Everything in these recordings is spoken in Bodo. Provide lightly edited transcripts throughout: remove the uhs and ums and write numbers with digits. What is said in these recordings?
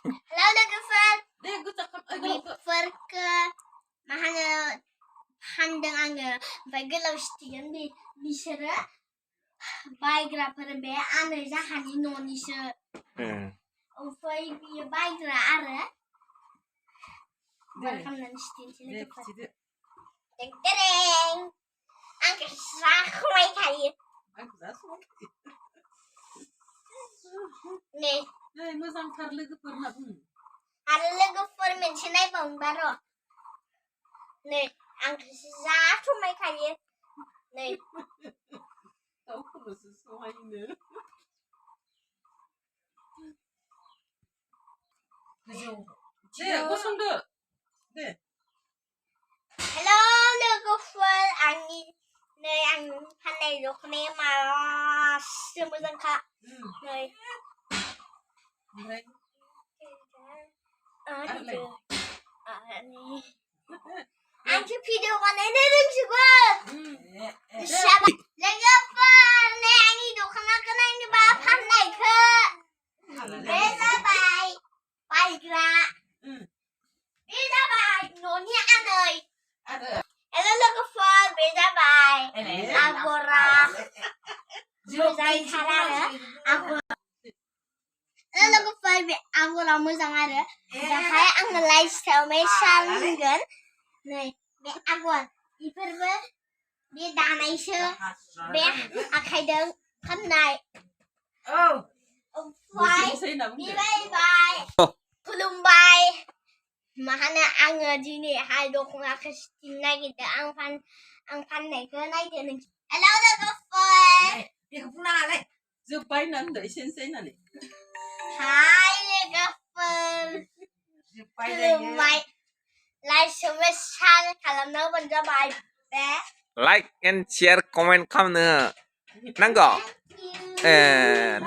Hello logofer. Logofer Beaverke mahana handeng angge ओमफ्राय गोलावसिथिगोन बिसोरो बायग्राफोर बे आनै जाहानि न'निसो ओमफ्राय बियो बायग्रा आरो बार खालामनानै सिथिनोसै लोगोफोर टें आंखौ जाखुमायखायो नै मोजांथार लोगोफोर होनना बुङो आरो लोगोफोर मोनसे नायबावनोबा र' नै आंखौसो जाखुमायखायो नै गावखौल'सो सहायनो दे गसंदो दे हेलौ लोगोफोर आंनि नै आं फाननाय दख'नाया मासे मोजांखा नै ओमफ्राय आंसो भिडिअ बानायनो रोंजोबो लोगोफोर नै आंनि दख'नाखौ नायनोबा फाननायखौ बे जाबाय बायग्रा बे जाबाय न'नि आनै हेलौ लोगोफोर बे जाबाय आगरा मोजांथार आरो आगर लोगोफोर बे आगरा मोजां आरो दाहाय आङो लाइस्टाव मेसाल होनगोन नै बे आगर बेफोरबो बे दानायसो बे आखाइजों खामनाय ओमफ्राय बेबायबाय खुलुमबाय मा होनो आङो दिनैहाय दख'नाखौ सुथिनो नागिरदों आं फाननायखौ नायदो नों हेलौ लोगोफोर बेखौ बुंनाङालै जोब्बाय होनना होनदो एसेनोसै होननानै हाय लोगोफोर खुलुमबाय लाइक साबस्क्राइब खालामनो होबानो जाबाय बे लाइक एन्ड शेयार कमेन्ट खालामनो नांगौ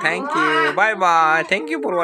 thank you bye bye thank you four